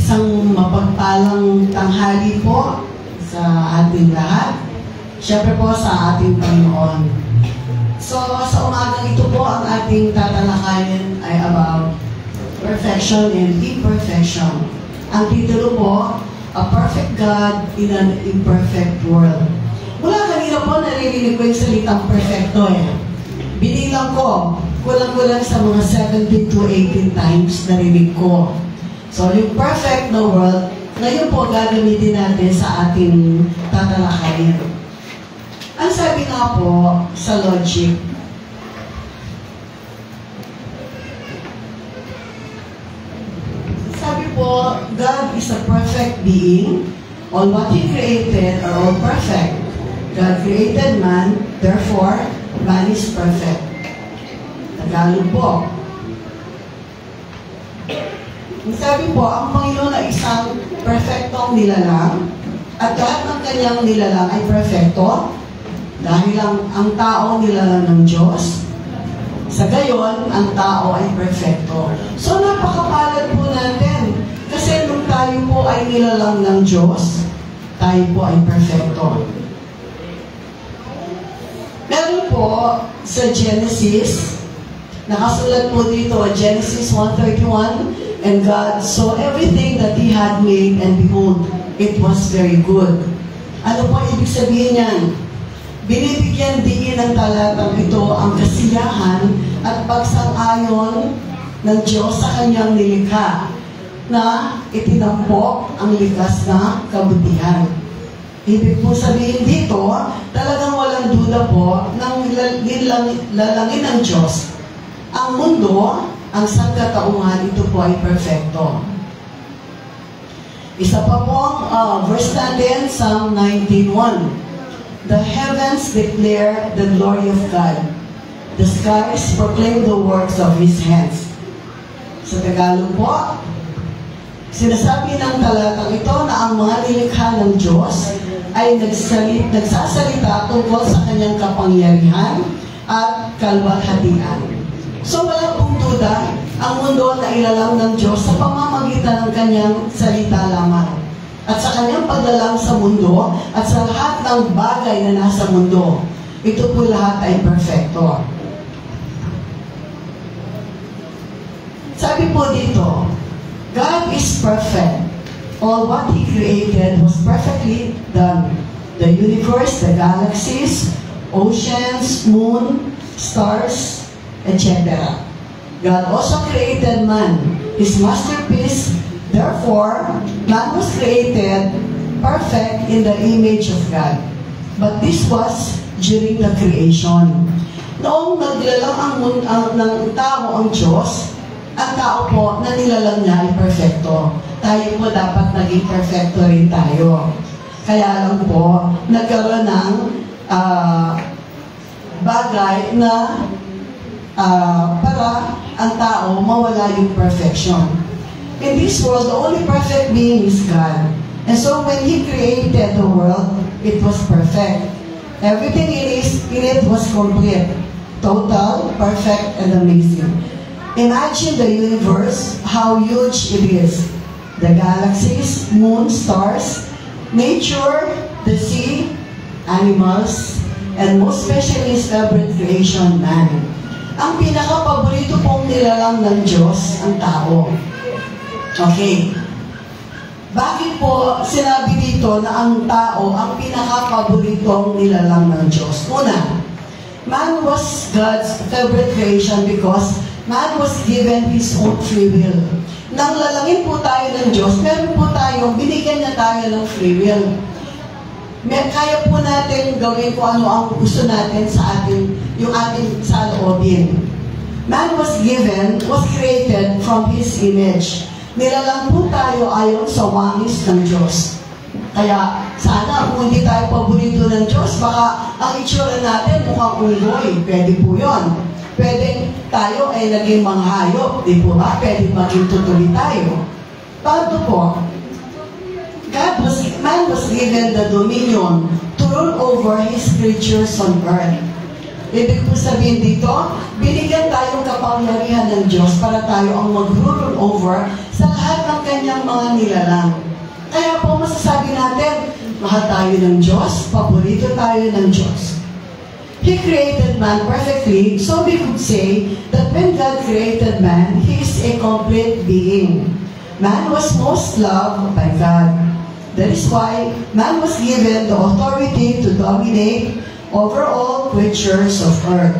Isang mapagpalang tanghali po sa ating lahat. Siyempre po sa ating Panginoon. So, sa umagang ito po, ang ating tatalakayin ay about perfection and imperfection. Ang titulo po, A Perfect God in an Imperfect World. Mula kanina po, naririnig ko yung salitang perfecto Binilang ko, kulang-kulang sa mga 17 to 18 times narinig ko. So, yung perfect na world, ngayon po gagamitin natin sa ating tatalakayin. Ang sabi nga po sa logic, sabi po, God is a perfect being. All what He created are all perfect. God created man, therefore, man is perfect. Tagalog po. Sabi po, ang Panginoon ay isang perfectong nilalang at lahat ng kanyang nilalang ay perfecto dahil ang tao nilalang ng Diyos. Sa gayon, ang tao ay perfecto. So, napakapalad po natin kasi nung tayo po ay nilalang ng Diyos, tayo po ay perfecto. Meron po sa Genesis, nakasulat po dito, Genesis 1:31, and God saw everything that He had made, and behold, it was very good. Ano po ibig sabihin niyan? Binibigyan din ng talatang ito ang kasiyahan at pagsang-ayon ng Diyos sa kanyang nilikha na itinampok ang likas na kabutihan. Ibig po sabihin dito, talagang walang duda po nang lalangin ng Diyos ang mundo, ang sangkatauhan, ito po ay perfecto. Isa pa po ang verse natin, Psalm 19:1. The heavens declare the glory of God. The skies proclaim the works of His hands. Sa Tagalog po, sinasabi ng talatang ito na ang mga nilikha ng Diyos ay nagsasalita tungkol sa kanyang kapangyarihan at kalwalhatian. So wala pong duda, ang mundo na ilalang ng Diyos sa pamamagitan ng kanyang salita lamang. At sa kanyang paglalang sa mundo at sa lahat ng bagay na nasa mundo, ito po lahat ay perfecto. Sabi po dito, God is perfect. All what He created was perfectly done. The universe, the galaxies, oceans, moon, stars, etc. God also created man, His masterpiece. Therefore, man was created perfect in the image of God. But this was during the creation. Noong naglalang ng tao ang Diyos, ang tao po na nilalang niya ay perfecto. Tayo po dapat naging perfecto rin tayo. Kaya lang po, nagkaroon ng bagay na para ang tao mawala yung perfection. In this world, the only perfect being is God. And so when He created the world, it was perfect. Everything in it was complete, total, perfect, and amazing. Imagine the universe, how huge it is. The galaxies, moon, stars, nature, the sea, animals, and most especially His favorite creation, man. Ang pinaka-paborito pong nilalang ng Diyos, ang tao. Okay. Bakit po sinabi dito na ang tao ang pinaka-paboritong nilalang ng Diyos? Una, man was God's favorite creation because man was given his own free will. Nang lalangin po tayo ng Diyos, meron po tayo, binigyan niya tayo ng free will. Kaya po natin gawin kung ano ang gusto natin sa yung ating saloobin. Man was created from His image. Nilalang po tayo ayon sa wangis ng Diyos. Kaya sana kung hindi tayo paborito ng Diyos, baka ang itsura natin mukhang unggoy. Pwede po yun. Pwede tayo ay naging mga hayop. Di po ba? Pwede maging tutuli tayo. Paano po? Man was given the dominion to rule over His creatures on earth. Ibig po sabihin dito, binigyan tayong kapangyarihan ng Diyos para tayo ang mag-rule over sa lahat ng kanyang mga nilalang. Kaya po masasabi natin, mahal tayo ng Diyos, paborito tayo ng Diyos. He created man perfectly, so we could say that when God created man, He is a complete being. Man was most loved by God. That is why man was given the authority to dominate over all creatures of earth.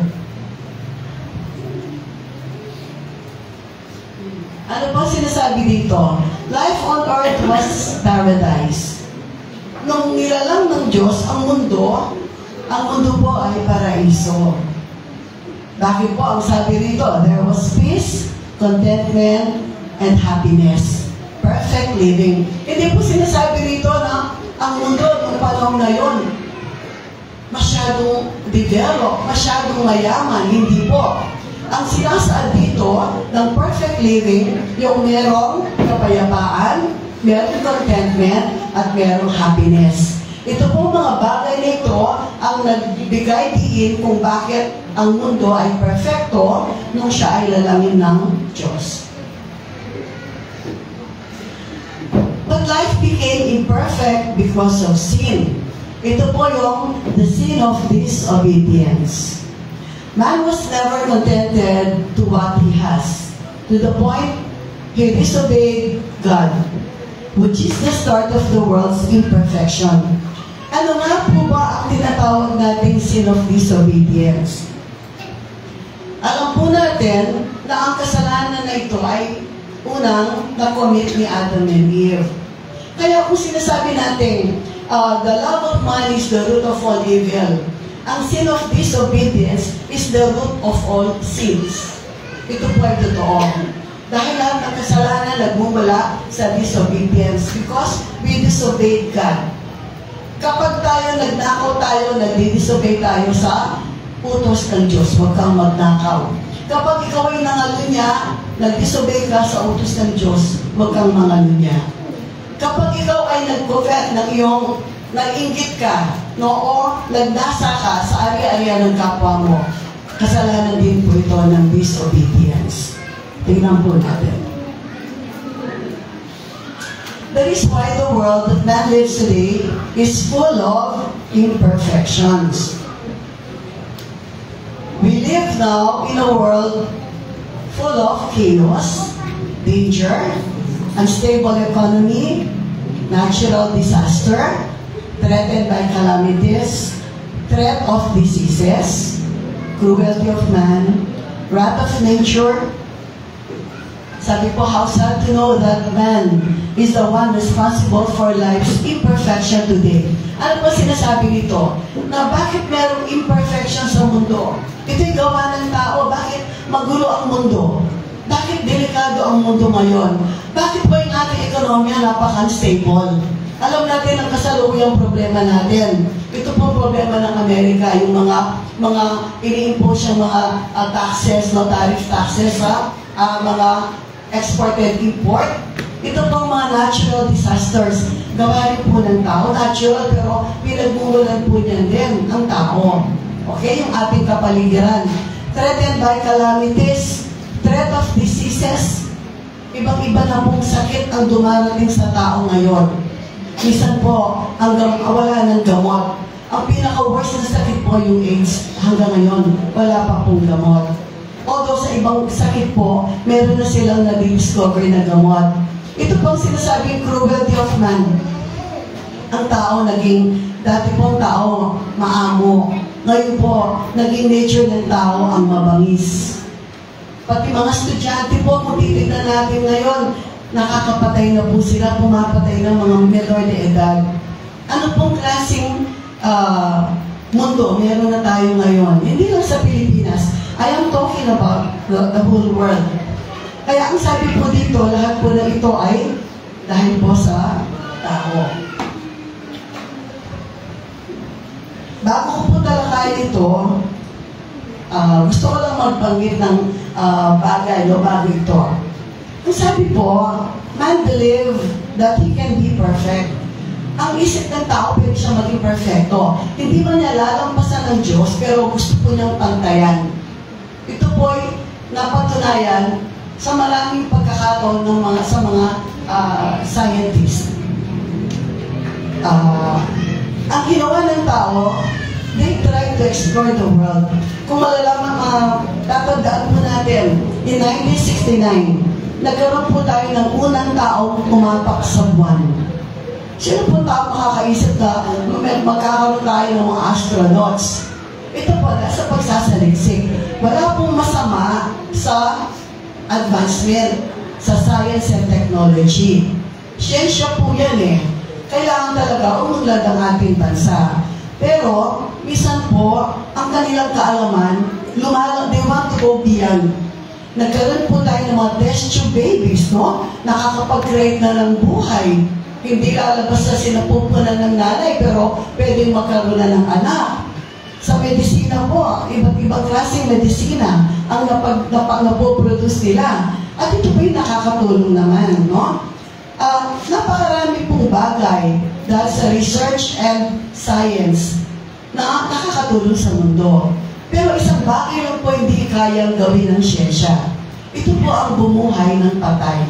Ano ba sinasabi dito? Life on earth was paradise. Nung nilalang ng Diyos ang mundo po ay paraiso. Bakit po ang sabi rito? There was peace, contentment, and happiness. Perfect living. Hindi po sinasabi rito na ang mundo ng panahon na yon masyadong develop, masyadong mayaman. Hindi po. Ang sinasaad dito ng perfect living, yung merong kapayapaan, merong contentment, at merong happiness. Ito po mga bagay na ito ang nagbigay diin kung bakit ang mundo ay perfecto nung siya ay lalangin ng Diyos. But life became imperfect because of sin. Ito po yung the sin of disobedience. Man was never contented to what he has, to the point he disobeyed God, which is the start of the world's imperfection. Ano nga po ba ang tinatawag nating sin of disobedience? Alam po natin na ang kasalanan na ito ay unang na-commit ni Adam and Eve. Kaya kung sinasabi natin, the love of money is the root of all evil, ang sin of disobedience is the root of all sins. Ito po ay totoo. Dahil lahat ng kasalanan nagmumula sa disobedience because we disobeyed God. Kapag nagnakaw tayo, nagdi-disobey tayo sa utos ng Diyos, huwag kang magnakaw. Kapag ikaw ay nangalunya, nag-disobey ka sa utos ng Diyos, huwag kang mangalunya. Kapag ikaw ay nag-covet ng iyong nag-inggit ka, o nagnasa ka sa ari-arian ng kapwa mo, kasalanan din po ito ng disobedience. Tingnan po natin. That is why the world that man lives today is full of imperfections. We live now in a world full of chaos, danger, unstable economy, natural disaster, threatened by calamities, threat of diseases, cruelty of man, wrath of nature. Sabi po, how sad to know that man is the one responsible for life's imperfection today. Ano po sinasabi nito? Na bakit merong imperfection sa mundo? Ito'y gawa ng tao. Bakit magulo ang mundo? Bakit delikado ang mundo ngayon? Bakit po yung ating ekonomiya napaka-unstable? Alam natin ang kasalukuyang problema natin. Ito po problema ng Amerika, yung mga ini-impose yung mga taxes, no, tariff taxes sa mga export and import. Ito po mga natural disasters. Gawa rin po ng tao, natural, pero pinagmumulan po niyan din ang tao. Okay? Yung ating kapaligiran. Threatened by calamities, threat of diseases, ibang-iba na pong sakit ang dumarating sa tao ngayon. Minsan po, hanggang wala ng gamot. Ang pinaka-worst na sakit po yung AIDS. Hanggang ngayon, wala pa pong gamot. Although sa ibang sakit po, meron na silang na-discover na gamot. Ito po ang sinasabing cruelty of man. Ang tao dati po ang tao maamo. Ngayon po, naging nature ng tao ang mabangis. Pati mga estudyante po, kung titignan natin ngayon, nakakapatay na po sila, pumapatay ng mga menor na edad. Ano pong klaseng mundo meron na tayo ngayon? Hindi lang sa Pilipinas. I am talking about the whole world. Kaya ang sabi po dito, lahat po na ito ay dahil po sa tao. Bago ko po talakayin ito, gusto ko lang magbanggit ng bagay ito. Ang sabi po, man believe that he can be perfect. Ang isip ng tao, pwede siya maging perfecto. Hindi man niya lalampasan ng Diyos, pero gusto po niyang pantayan. Ito po ay napatunayan sa maraming pagkakataon sa mga scientist. Ang ginawa ng tao, they tried to explore the world. Kung malalaman, tatandaan po natin, in 1969, nagkaroon po tayo ng unang taong umapak sa buwan. Sino po tao makakaisip na magkakaroon tayo ng mga astronauts? Ito po, sa pagsasaliksik. Wala pong masama sa advancement, sa science and technology. Siyensya po yan eh. Kailangan talaga umunlad ang ating bansa. Pero, minsan po, ang kanilang kaalaman, they want to go beyond. Nagkaroon po tayo ng mga test tube babies, no? Nakakapag-create na ng buhay. Hindi lalabas na sinapupunan ng nanay, pero pwedeng magkaroon na ng anak. Sa medisina po, iba't ibang klaseng medisina ang napoproduce nila. At ito po yung nakakatulong naman, no? Napakarami pong bagay dahil sa research and science na nakakatulong sa mundo. Pero isang bagay lang po hindi kayang gawin ng siyensya. Ito po ang bumuhay ng patay.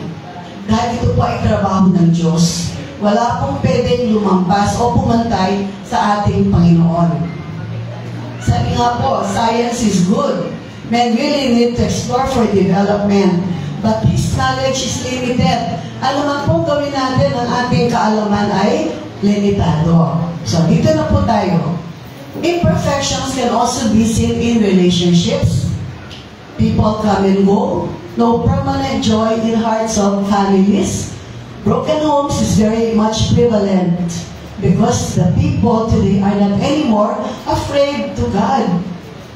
Dahil ito po ay trabaho ng Diyos. Wala pong pwedeng lumampas o pumantay sa ating Panginoon. Sabi nga po, science is good. Men really need to explore for development. But this knowledge is limited. Ano man pong gawin natin, ang ating kaalaman ay limitado. So, dito na po tayo. Imperfections can also be seen in relationships. People come and go. No permanent joy in hearts of families. Broken homes is very much prevalent because the people today are not anymore afraid to God.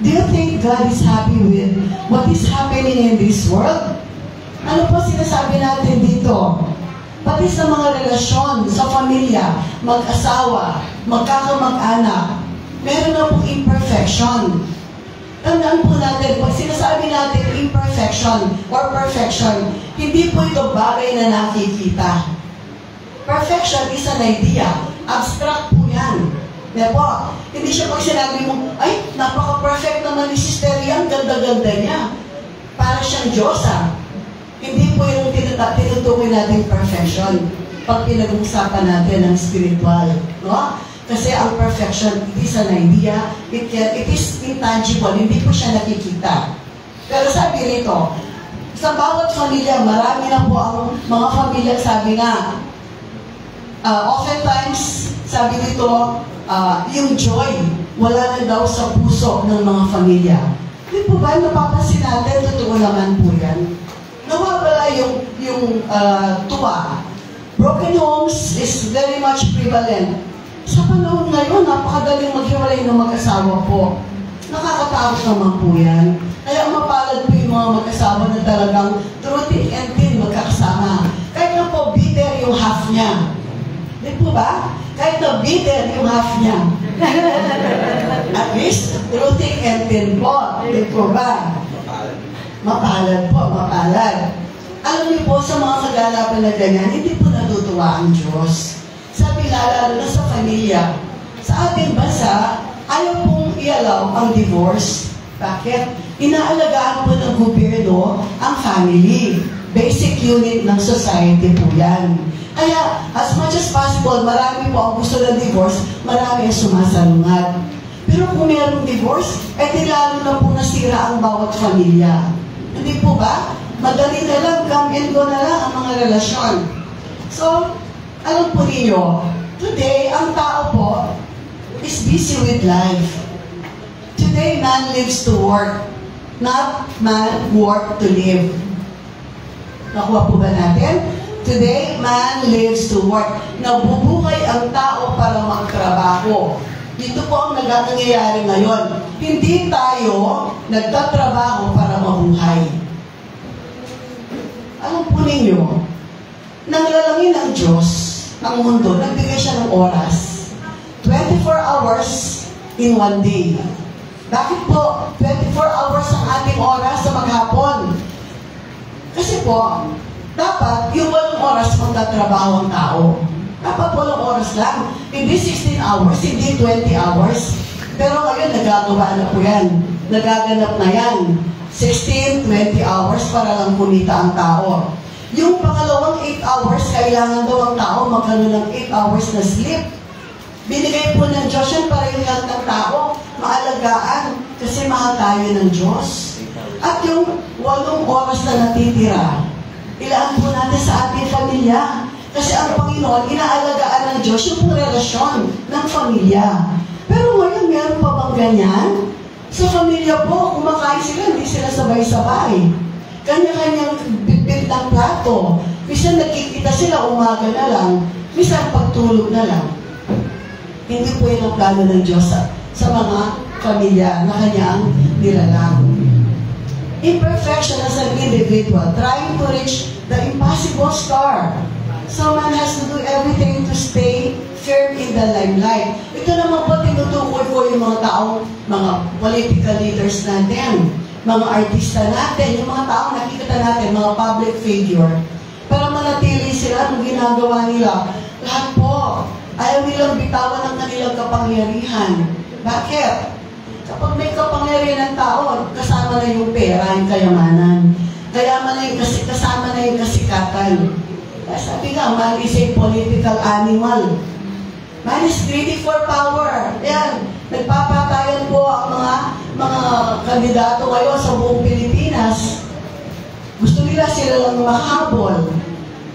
Do you think God is happy with what is happening in this world? Ano po sinasabi natin dito? Pati sa mga relasyon, sa pamilya, mag-asawa, magkakamag-anak, meron na pong imperfection. Tandaan po natin, pag sinasabi natin imperfection or perfection, hindi po ito bagay na nakikita. Perfection is an idea. Abstract po yan. Diba? Hindi siya pag sinabi mo, ay, napaka-perfect naman ni Sister Yang, ganda-ganda niya. Para siyang Diyosa. Hindi po yung tinutukoy natin perfection pag pinag-uusapan natin ng spiritual. No? Kasi ang perfection, it is an idea, it is intangible, hindi po siya nakikita. Pero sabi rito, sa bawat pamilya, marami na po ang mga pamilya, sabi nga, oftentimes, sabi dito, yung joy, wala na daw sa puso ng mga pamilya. Hindi po ba, napapansin natin, totoo naman po yan. Nawawala yung tuwa. Broken homes is very much prevalent. Sa panahon ngayon, napakadaling maghiwalay ng mag-asawa po. Nakakatakot naman po yan. Kaya mapalad po yung mga mag-asawa na talagang through thick and thin magkakasama. Kahit na po bitter yung half niya. Di po ba? Kahit na bitter yung half niya. At least, through thick and thin po. Di po ba? Mapalad po, mapalad. Alam niyo po, sa mga kaganapan na ganyan, hindi po natutuwa ang Diyos. Sabi lalo na sa pamilya, sa ating bansa, ayaw pong i-allow ang divorce. Bakit? Inaalagaan po ng gobyerno ang family. Basic unit ng society po yan. Kaya, as much as possible, marami po ang gusto ng divorce, marami ang sumasalungat. Pero kung mayroong divorce, lalo na po nasira ang bawat pamilya. Hindi po ba? Madali na lang, come and go na lang ang mga relasyon. So, alam po ninyo, today, ang tao po is busy with life. Today, man lives to work, not man work to live. Nakuha po ba natin? Today, man lives to work. Nabubuhay ang tao para magtrabaho. Dito po ang nangyayari ngayon. Hindi tayo nagtatrabaho para mabuhay. Alam po ninyo, nanglalangin ng Diyos ang mundo, nagbigay siya ng oras. 24 hours in one day. Bakit po 24 hours ang ating oras sa maghapon? Kasi po, dapat yung 8 oras magtatrabaho ang tao. Dapat 8 oras lang. Hindi 16 hours, hindi 20 hours. Pero ngayon, nagagawa na po yan. Nagaganap na yan. 16, 20 hours para lang kumita ang tao. Yung pangalawang 8 hours, kailangan daw ang tao magkaroon ng 8 hours na sleep. Binigay po ng Diyos yan para yung lahat ng tao maalagaan kasi mahal tayo ng Diyos. At yung 8 oras na natitira, ilaan po natin sa ating pamilya. Kasi ang Panginoon, inaalagaan ng Diyos yung relasyon ng pamilya. Pero ngayon, meron pa bang ganyan? Sa pamilya po, kumakain sila, hindi sila sabay-sabay. Kanya-kanyang bitbit ng plato. Minsan nagkikita sila, umaga na lang. Minsan pagtulog na lang. Hindi po yun ang plano ng Diyos sa mga pamilya na kanyang nilalang. Imperfection as an individual, trying to reach the impossible star. Someone has to do everything to stay firm in the limelight. Ito naman po, tinutukoy ko yung mga taong, mga political leaders natin, mga artista natin, yung mga taong nakikita natin, mga public figure, para manatili sila ang ginagawa nila. Lahat po, ayaw nilang bitawan ng kanilang kapangyarihan. Bakit? Kapag may kapangyarihan ng tao, kasama na yung pera, yung kayamanan. Kasama na yung kasikatan. Sabi nga, man is a political animal. Man is greedy for power. Ayan, nagpapatayan po ang mga kandidato ngayon sa buong Pilipinas. Gusto nila sila lang mahabol.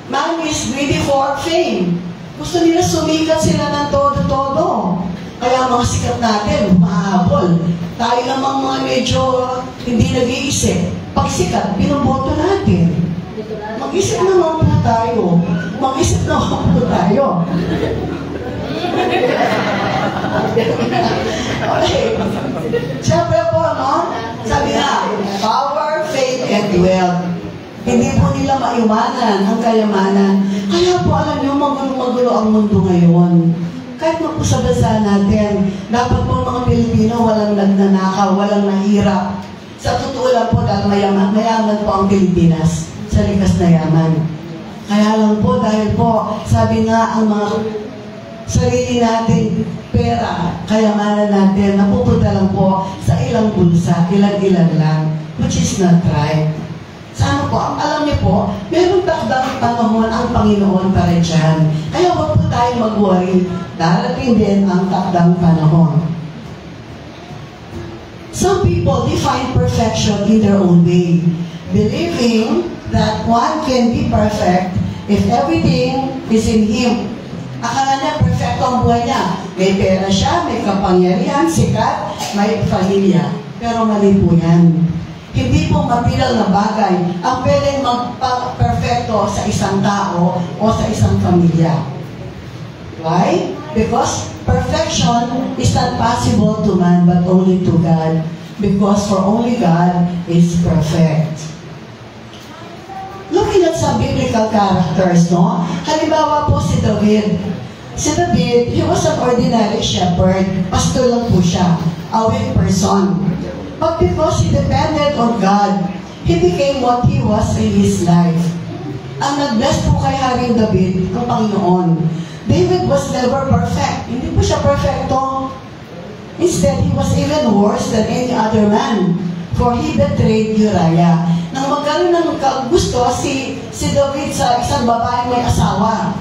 Man is greedy for fame. Gusto nila sumikat sila ng todo-todo. Kaya mga sikat natin, mahabol. Tayo namang mga medyo hindi nag-iisip. Pag sikat, binoboto natin. Mag-isip naman po tayo. Mag-isip naman po tayo. Okay. Siyempre po, no? Sabi na, power, faith, and wealth. Hindi po nila maiwanan ang kayamanan. Kaya po, alam niyo, magulo-magulo ang mundo ngayon. Kahit na po sa bansa natin, dapat po mga Pilipino walang nagnanakaw, walang nahirap. Sa totoo lang po, dahil mayaman po ang Pilipinas sa likas na yaman. Kaya lang po, dahil po, sabi nga ang mga sarili nating pera, kayamanan natin, napupunta lang po sa ilang bulsa, ilang-ilang lang, which is not right. Sana po, alam niyo po, meron takdang panahon ang Panginoon para dyan. Kaya huwag po tayo mag-worry, darating din ang takdang panahon. Some people define perfection in their own way, believing that one can be perfect if everything is in Him. Akala niya, perfecto ang buhay niya. May pera siya, may kapangyarihan, sikat, may pamilya. Pero mali po yan. Hindi po material na bagay ang pwedeng magpa-perfecto sa isang tao o sa isang pamilya. Why? Because perfection is not possible to man but only to God. Because for only God is perfect. Looking at some biblical characters, no? Halimbawa po si David. Si David, he was an ordinary shepherd. Pastor lang po siya. A weak person. But because he depended on God, he became what he was in his life. Ang nag-bless po kay Haring David, ang Panginoon. David was never perfect. Hindi po siya perfecto. Instead, he was even worse than any other man. For he betrayed Uriah. Nang magkaroon ng gusto si David sa isang babaeng may asawa,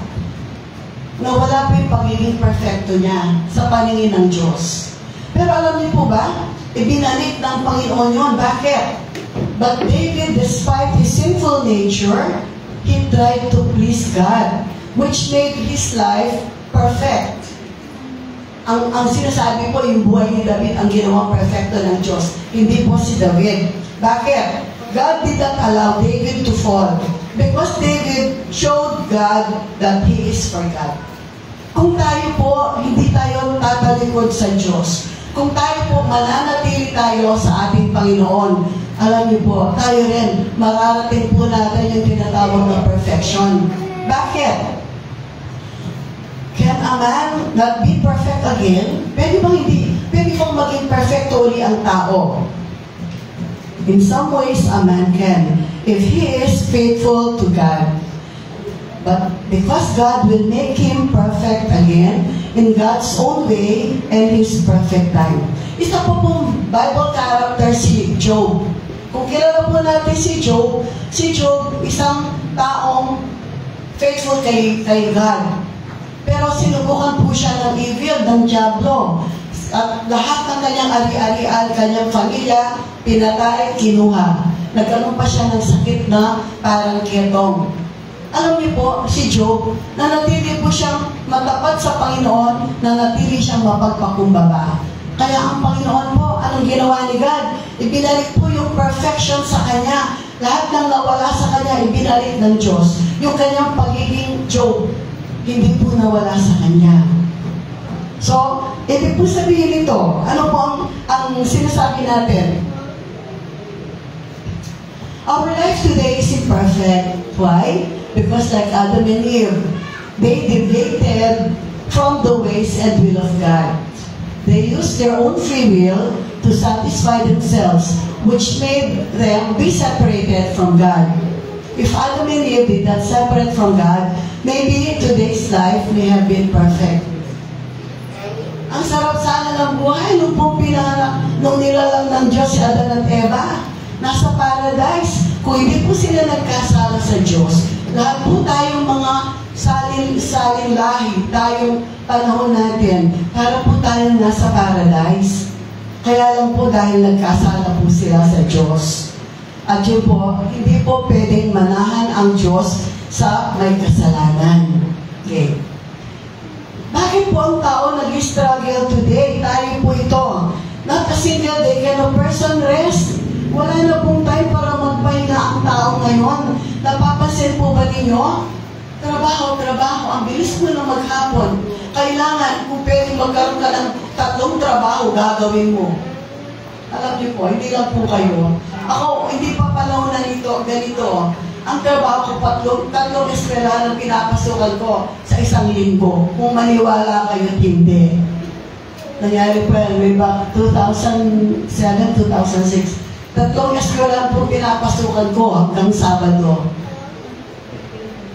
na wala po yung pagiging perfecto niya sa paningin ng Diyos. Pero alam niyo po ba, ibinalik ng Panginoon yun. Bakit? But David, despite his sinful nature, he tried to please God, which made his life perfect. Ang sinasabi po, yung buhay ni David ang ginawang perfecto ng Diyos. Hindi po si David. Bakit? God did not allow David to fall because David showed God that he is for God. Kung tayo po, hindi tayo tatalikod sa Diyos. Kung tayo po, mananatili tayo sa ating Panginoon, alam niyo po, tayo rin, mararating po natin yung tinatawag na perfection. Bakit? Can a man not be perfect again? Pwede bang hindi? Pwede bang maging perfecto uli ang tao? In some ways, a man can, if he is faithful to God. But because God will make him perfect again in God's own way and His perfect time. Isa po pong Bible character si Job. Kung kilala po natin si Job, isang taong faithful kay God. Pero sinubukan po siya ng evil, ng diablo. At lahat ng kanyang ari-arian, kanyang pamilya, pinatay, kinuha. Nagkaroon pa siya ng sakit na parang ketong. Alam niyo po, si Job, nanatili po siyang matapat sa Panginoon, nanatili siyang mapagpakumbaba. Kaya ang Panginoon po, anong ginawa ni God? Ibinalik po yung perfection sa Kanya. Lahat ng nawala sa Kanya, ibinalik ng Diyos. Yung kanyang pagiging Job, hindi po nawala sa Kanya. So, ibig po sabihin nito, ano po ang sinasabi natin? Our life today is imperfect. Why? Because like Adam and Eve, they deviated from the ways and will of God. They used their own free will to satisfy themselves, which made them be separated from God. If Adam and Eve did not separate from God, maybe today's life may have been perfect. Ang sarap sana ng buhay nung nilalang ng Diyos si Adan at Eva. Nasa paradise. Kung hindi po sila nagkasala sa Diyos, lahat po tayong mga salin lahi, tayong panahon natin, para po tayong nasa paradise. Kaya lang po dahil nagkasala po sila sa Diyos. At yun po, hindi po pwedeng manahan ang Diyos sa may kasalanan. Okay. Bakit po ang tao nag-struggle today? Tayo po ito. Not a single day can a person rest. Wala na pong time para magpahinga ang tao ngayon. Napapansin po ba ninyo? Trabaho. Ang bilis mo na maghapon. Kailangan, kung pwede magkaroon ka ng 3 trabaho, gagawin mo. Alam niyo po, hindi lang po kayo. Ako, hindi pa panahon na ganito. Ang trabaho ko, 3 eskwelahan ang pinapasukan ko sa isang linggo. Kung maniwala kayo, hindi. Nangyari po yan, way back 2007, 2006. 3 eskwelahan po pinapasukan ko hanggang Sabado.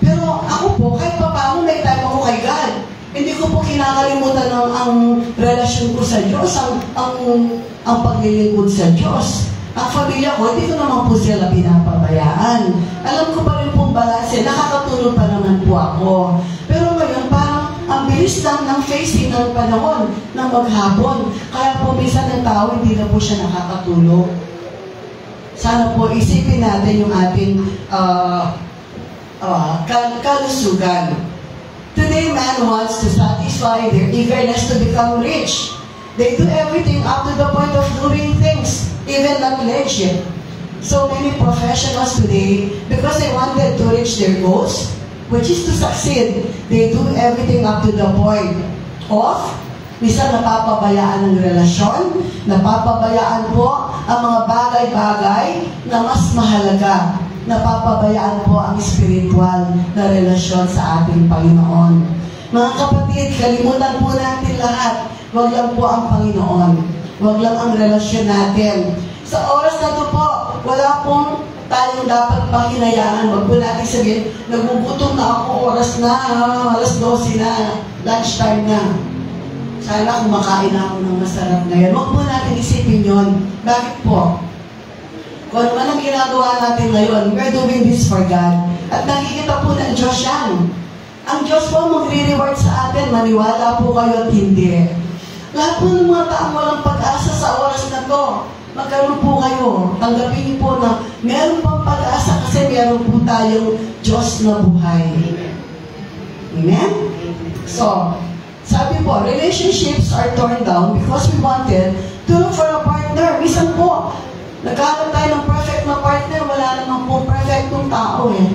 Pero ako po, kahit pa paano may time ako kay God. Hindi ko po kinakalimutan ang relasyon ko sa Diyos, ang paglilingkod sa Diyos. Ang pamilya ko, hindi ko naman po sila pinapabayaan. Alam ko pa rin pong balanse, nakakatulong pa naman po ako. Pero ngayon, parang ang bilis lang ng facing ng panahon ng maghapon. Kaya po minsan ng tao, hindi na po siya nakakatulong. Sana po isipin natin yung ating kalusugan. Today, man wants to satisfy their eagerness to become rich. They do everything up to the point of doing things, even not legit. So many professionals today, because they wanted to reach their goals, which is to succeed, they do everything up to the point of, minsan napapabayaan ng relasyon, napapabayaan po ang mga bagay-bagay na mas mahalaga. Napapabayaan po ang spiritual na relasyon sa ating Panginoon. Mga kapatid, kalimutan po natin lahat. Huwag lang po ang Panginoon. Huwag lang ang relasyon natin. Sa oras na ito po, wala pong tayong dapat panghinayaan. Huwag po natin sabihin, nagugutom na ako, oras na, alas 12 na, lunchtime na. Sana kumakain na ako ng masarap ngayon. Huwag po natin isipin yun. Bakit po? Kung ano man ang ginagawa natin ngayon, we're doing this for God. At nakikita po ng Diyos yan. Ang Diyos po magre-reward sa atin, maniwala po kayo at hindi. Lahat po ng mga taong walang pag-asa sa oras na to, magkaroon po kayo. Tanggapin niyo po na meron pang pag-asa kasi meron po tayong Diyos na buhay. Amen? So, sabi po, relationships are torn down because we wanted to look for a partner. Minsan po, nagkaroon tayo ng perfect na partner, wala naman po perfectong tao eh.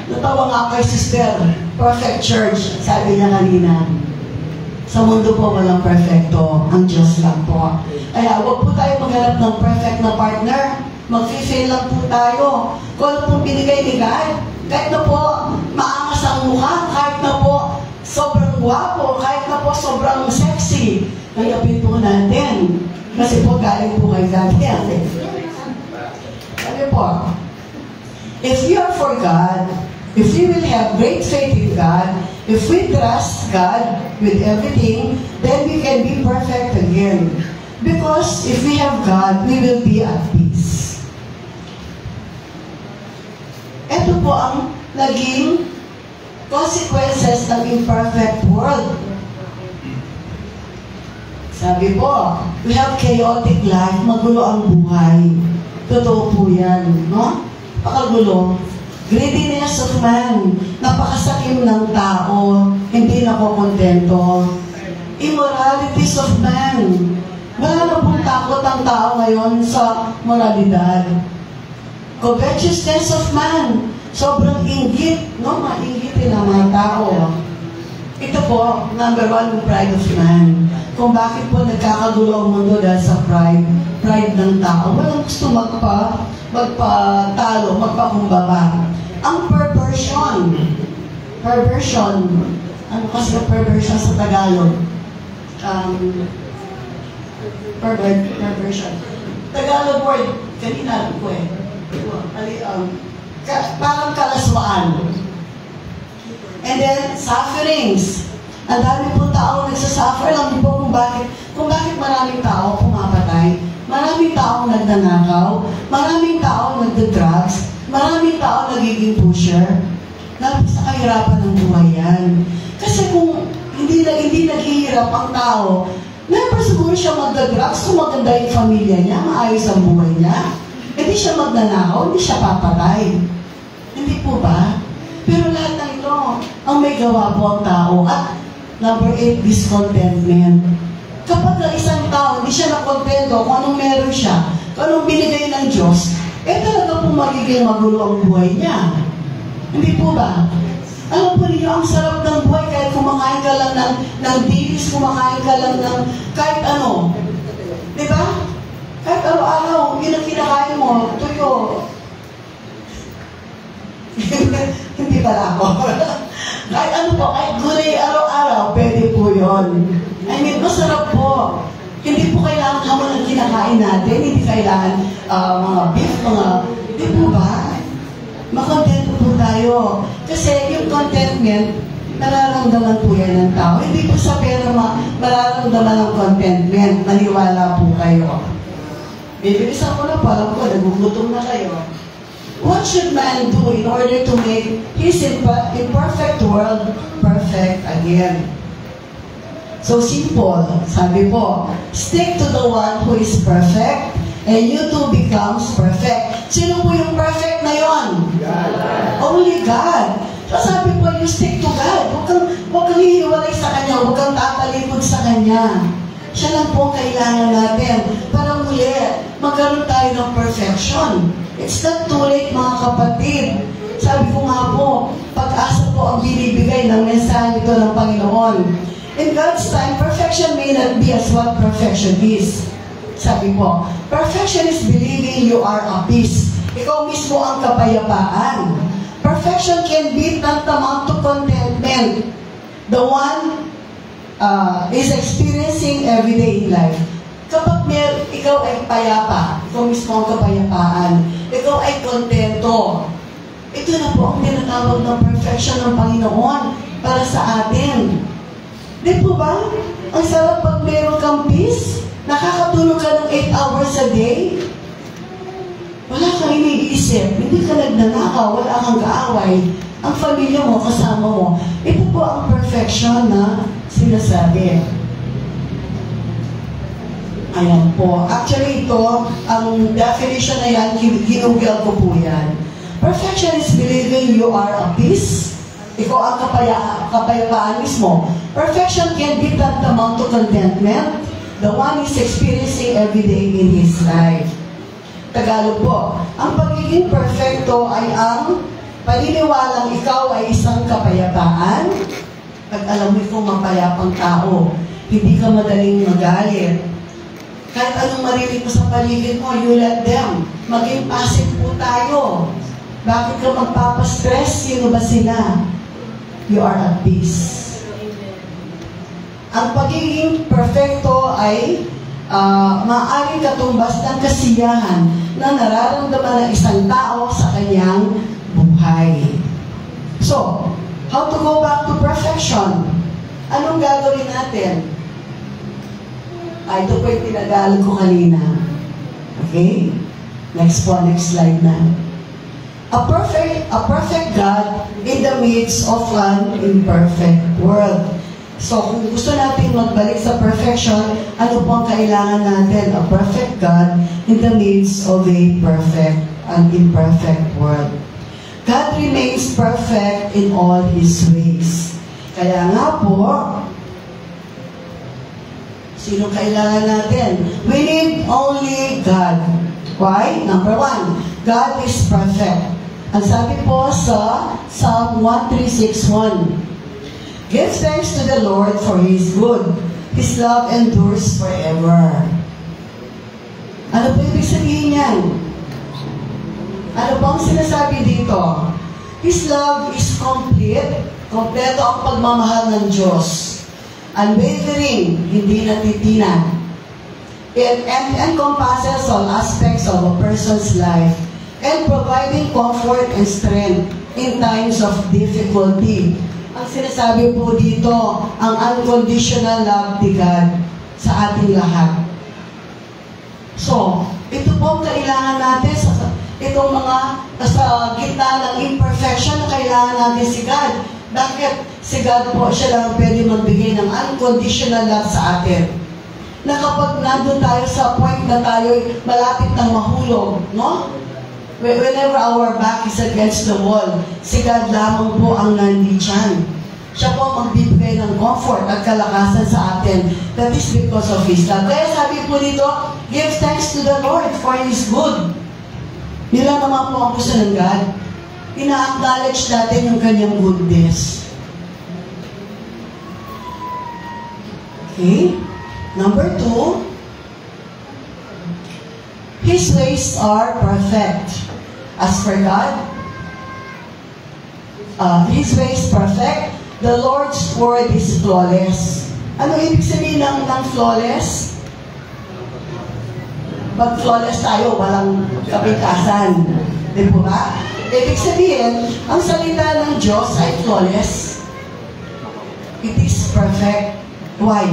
Natawa nga kay sister, perfect church, sabi niya kanina. Sa mundo po walang perfecto, ang Diyos lang po. Kaya huwag po tayo maghanap ng perfect na partner, mag-fail lang po tayo. Kung ano pong binigay ni God, kahit na po maangas ang mukha, kahit na po sobrang guwapo, kahit na po sobrang sexy, tanggapin po natin. Kasi po galing po kay God yan. Sabi po, if we are for God, if we will have great faith in God, if we trust God with everything, then we can be perfect again. Because if we have God, we will be at peace. Ito po ang naging consequences ng imperfect world. Sabi po, we have chaotic life, magulo ang buhay. Totoo po yan, no? Pakagulo. Greediness of man, napakasakim ng tao, hindi nakokontento. Immoralities of man, wala na pong takot ang tao ngayon sa moralidad. Covetousness of man, sobrang inggit, no? Maingitin ang mga tao. Ito po, number 1, yung pride of man. Kung bakit po nagkakagulo ang mundo dahil sa pride ng tao. Walang gusto magpatalo, magpakumbaba. Ang perversion, ano kasi yung perversion sa Tagalog? Perversion. Tagalog word, kanina ko parang kalaswaan. And then, sufferings. Ang dami po tao nagsasuffer lang po kung bakit maraming tao pumapatay, maraming tao nagnanakaw, maraming tao nagda-drugs, maraming tao nagiging pusher. Sa kahirapan ng buhay yan. Kasi kung hindi naghihirap ang tao, never siguro siya magda-drugs kung maganda yung pamilya niya, maayos ang buhay niya. Hindi siya magnanakaw, hindi siya papatay. Hindi po ba? Pero lahat ng ito, ang may gawa po ang tao. At number 8, discontentment. Kapag ang isang tao, hindi siya nakontento kung anong meron siya, kung anong binigay ng Diyos, talaga po magiging magulo ang buhay niya. Hindi po ba? Alam po ninyo, ang sarap ng buhay kahit kumakain ka lang ng dilis, kumakain ka lang ng kahit ano. Di ba? Kahit araw-araw, yun ang kinakain mo, tuyo. Hindi pala ako. Kahit ano po, kahit gulay araw-araw, pwede po yun. I mean, masarap po. Hindi po kailangan hamon ang kinakain natin. Hindi kailangan mga beef, hindi po ba? Makontento po tayo. Kasi yung contentment, nararamdaman po yan ng tao. Hindi po sa pera mararamdaman ng contentment. Maniwala po kayo. Bibilisan ko na po, alam ko, nagugutom na kayo. What should man do in order to make his imperfect world perfect again? So simple, sabi po, stick to the one who is perfect, and you too becomes perfect. Sino po yung perfect na yon? God. Only God. So sabi po, you stick to God. Huwag kang hihiwalay sa Kanya, huwag kang tatalikod sa Kanya. Siya lang po kailangan natin para muli magkaroon tayo ng perfection. It's not too late, mga kapatid. Sabi ko nga po, pag-asa po ang binibigay ng mensahe ito ng Panginoon. In God's time, perfection may not be as what perfection is. Sabi po, perfection is believing you are at peace. Ikaw mismo ang kapayapaan. Perfection can be tantamount to contentment. The one is experiencing every day in life. Kapag ikaw ay payapa, ikaw mismo ang kapayapaan, ikaw ay kontento. Ito na po ang tinatawag ng perfection ng Panginoon para sa atin. Di po ba? Ang sarap pag meron kang peace, nakakatulog ka ng 8 hours a day, wala kang iniisip, hindi ka nagnanakaw, wala kang kaaway, ang pamilya mo, kasama mo. Ito po ang perfection na sinasabi. Ayan po. Actually, ito, ang definition na yan, ginugel ko po yan. Perfection is believing you are at peace. Ikaw ang kapayapaan mismo. Perfection can be tantamount to contentment. The one is experiencing every day in his life. Tagalog po. Ang pagiging perfecto ay ang paniniwalang ikaw ay isang kapayapaan. Pag alam mo kung mapayapang tao, hindi ka madaling magalit. Kahit anong marinig mo sa paligid mo, you let them. Maging passive po tayo. Bakit ka magpapastress? Sino ba sila? You are at peace. Ang pagiging perfecto ay maaaring katumbas ng kasiyahan na nararamdaman ng isang tao sa kanyang buhay. So, how to go back to perfection? Anong gagawin natin? Ito po yung tinagalog ko kanina. Okay? Next slide na. A perfect God in the midst of an imperfect world. So, kung gusto natin magbalik sa perfection, ano po ang kailangan natin? A perfect God in the midst of a perfect and imperfect world. God remains perfect in all His ways. Kaya nga po, sino kailangan natin? We need only God. Why? Number 1, God is perfect. Ang sabi po sa Psalm 13:6-1, give thanks to the Lord for His good. His love endures forever. Ano po ibig sabihin yan? Ano po ang sinasabi dito? His love is complete. Kompleto ang pagmamahal ng Diyos. Unwavering, hindi natitinag. It encompasses all aspects of a person's life and providing comfort and strength in times of difficulty. Ang sinasabi po dito, ang unconditional love ni God sa ating lahat. So, ito po ang kailangan natin itong mga sa gitna ng imperfection na kailangan natin si God. Bakit? Si God po, siya lang pwede magbigay ng unconditional love sa atin. Na kapag nandun tayo sa point na tayo malapit ng mahulog, no? Whenever our back is against the wall, si God lamang po ang nandyan. Siya po magbibigay ng comfort at kalakasan sa atin. That is because of His love. Kaya sabi po dito, give thanks to the Lord for His good. Yun lang naman po ang gusto ng God. Ina-acknowledge natin yung kanyang goodness. Okay? Number 2, His ways are perfect. As for God, His ways perfect. The Lord's word is flawless. Ano ibig sabihin ng flawless? Pag flawless tayo, walang kapitasan. Di po ba? Ibig sabihin, ang salita ng Diyos ay flawless. It is perfect. Why?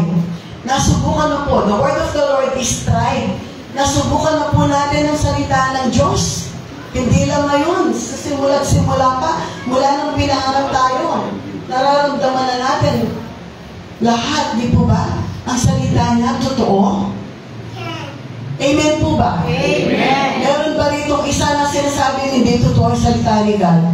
Nasubukan na po. The word of the Lord is tried. Nasubukan na po natin ang salita ng Diyos. Hindi lang ngayon. Sa simula pa, mula nang pinanganak tayo, nararamdaman na natin lahat, di po ba? Ang salita niya, totoo. Amen po ba? Amen. Meron ba rito isa na sinasabi hindi totoo ang salita ni God?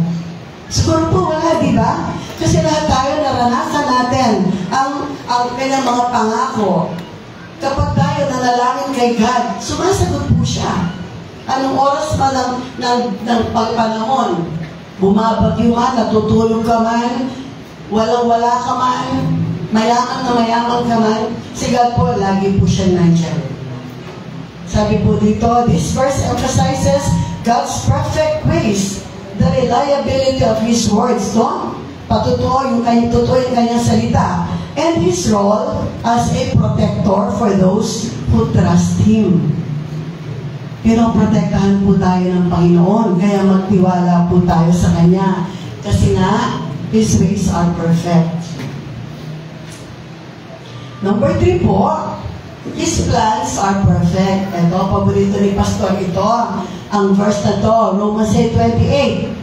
Siguro po wala, di ba? Kasi lahat tayo naranasan natin ang kanyang mga pangako. Kapag tayo nanalangin kay God, sumasagot po siya. Anong oras pa ng pagpanahon? Bumabagyo man, natutulog ka man, walang-wala ka man, mayaman na mayaman ka man, si God po, lagi po siya nandiyan. Sabi po dito, this verse emphasizes God's perfect ways, the reliability of His words, no? Totoo yung kanyang salita, and His role as a protector for those who trust Him. Pero protektahan po tayo ng Panginoon, kaya magtiwala po tayo sa Kanya. Kasi nga, His ways are perfect. Number 3 po, His plans are perfect. Ito, paborito ni Pastor ito, ang verse na to, Romans 8:28.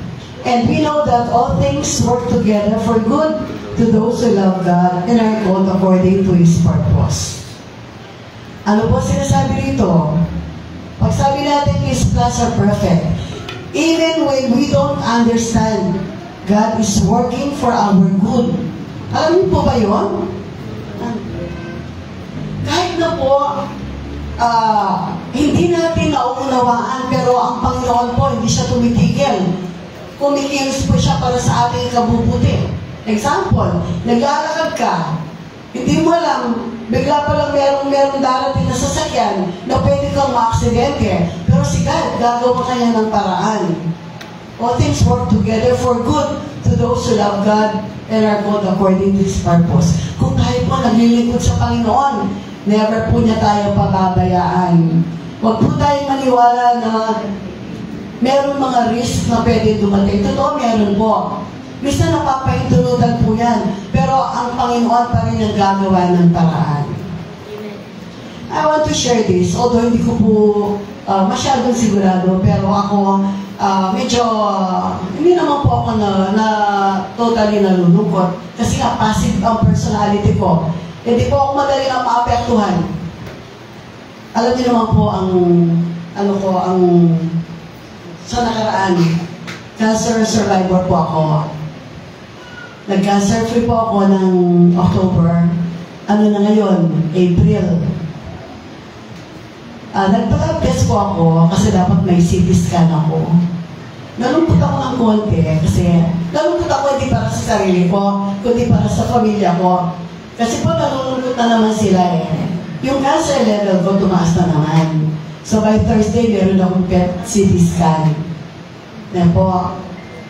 And we know that all things work together for good to those who love God and are called according to His purpose. Ano po sinasabi rito? Pag sabi natin, His plans are perfect. Even when we don't understand, God is working for our good. Alam niyo po ba yun? Kahit na po, hindi natin nauunawaan, pero ang Panginoon po, hindi siya tumitigil. Kumikilos po siya para sa ating kabubuti. Example, naglalakad ka, hindi mo alam, bigla pa lang merong darating na sasakyan na pwede kang maaksidente. Pero si God, gagawa kanya ng paraan. All things work together for good to those who love God and are called according to His purpose. Kung tayo po naglilingkod sa Panginoon, never po niya tayo pababayaan. Huwag po tayong maniwala na meron mga risk na pwede dumating. Totoo, meron po. Minsan napapahintulutan po yan. Pero ang Panginoon pa rin ang gagawa ng paraan. I want to share this. Although hindi ko po masyadong sigurado, pero ako hindi naman po ako na totally nalulungkot. Kasi nga, passive ang personality ko. Hindi po ako madali na maapektuhan. Alam niyo naman po sa nakaraan, cancer survivor po ako. Nag-cancer free po ako ng October. Ano na ngayon? April. Nagpa-lab test po ako kasi dapat may CT scan ako. Nalungkot ako ng konti kasi nalungkot ako hindi para sa sarili ko, kundi para sa pamilya ko. Kasi po nalulungkot na naman sila eh. Yung cancer level ko tumaas na naman. So by Thursday, meron akong PET CT scan.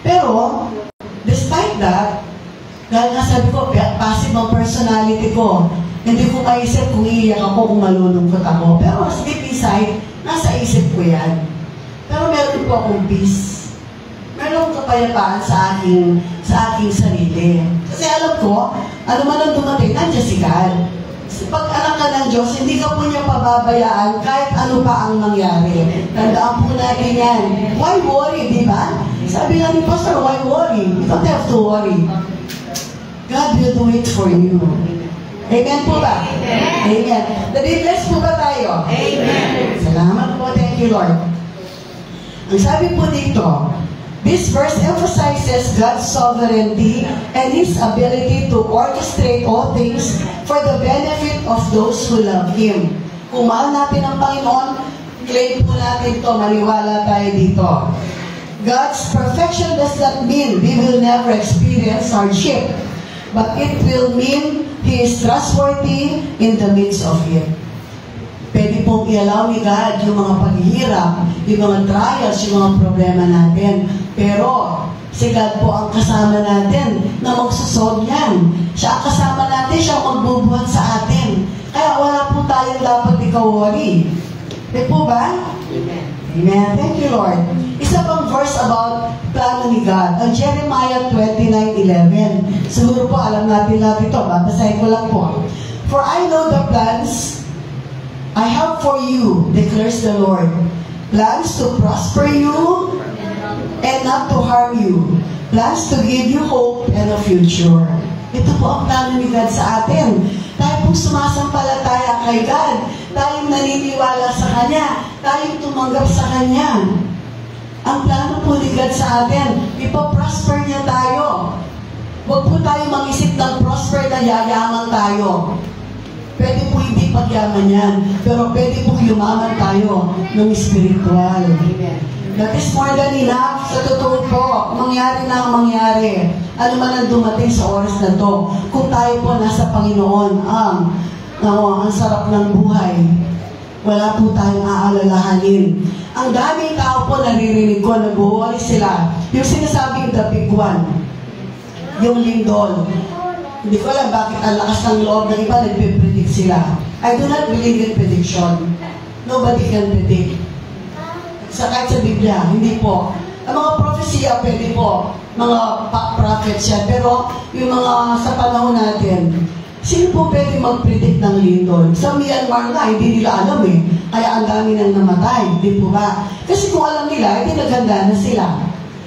Pero, despite that, dahil nga sabi ko, passive ang personality ko. Hindi ko maisip kung iiyak ako, kung malulungkot ako. Pero deep inside, nasa isip ko yan. Pero meron po akong peace. Meron akong kapayapaan sa aking sarili. Kasi alam ko, ano man ang dumating, nandiyan si God. Pag anak ka ng Diyos, hindi ka po niya pababayaan kahit ano pa ang mangyari. Tandaan po natin yan. Why worry, di ba? Sabi nga ni Pastor, why worry? You don't have to worry. God will do it for you. Amen po ba? Amen. Nadi-bless po ba tayo? Amen. Salamat po. Thank you, Lord. Ang sabi po dito, this verse emphasizes God's sovereignty and His ability to orchestrate all things for the benefit of those who love Him. Kung mahal natin ang Panginoon, claim po natin ito, maniwala tayo dito. God's perfection does not mean we will never experience hardship, but it will mean He is trustworthy in the midst of it. Pwede pong i-allow ni God yung mga paghihirap, yung mga trials, yung mga problema natin. Pero, si God po ang kasama natin na magsusolve yan. Siya ang kasama natin, siya ang magbubuhat sa atin. Kaya wala po tayong dapat ikaw-worry. Di po ba? Amen. Amen. Thank you, Lord. Isa pang verse about plano ni God. Ang Jeremiah 29:11. Siguro po alam natin lahat ito. Babasahin ko lang po. For I know the plans I have for you, declares the Lord. Plans to prosper you and not to harm you. Plans to give you hope and a future. Ito po ang plano ni God sa atin. Tayo pong sumasampalataya kay God. Tayong naniniwala sa Kanya. Tayong tumanggap sa Kanya. Ang plano po ni God sa atin, ipoprosper niya tayo. Huwag po tayo mag-isip ng prosper na yayaman tayo. Pwede po hindi pagyaman yan, pero pwede po yumaman tayo ng spiritual. Amen. That is more than enough. Sa totoo po, mangyari na ang mangyari. Ano man ang dumating sa oras na to, kung tayo po nasa Panginoon, ang sarap ng buhay. Wala po tayong aalalahanin. Ang daming tao po naririnig ko, nag-uwali sila. Yung sinasabing the big one, yung lindol. Hindi ko alam bakit ang lakas ng loob ng iba, nagpipredict sila. I do not believe in prediction. Nobody can predict. Kahit sa Biblia, hindi po. Ang mga propesya, pwede po. Mga prophets yan. Pero yung mga sa panahon natin, sino po pwede mag-predict ng lindol? Sa Myanmar nga, hindi nila alam eh. Kaya ang dami nang namatay. Hindi po ba? Kasi kung alam nila, hindi naganda na sila.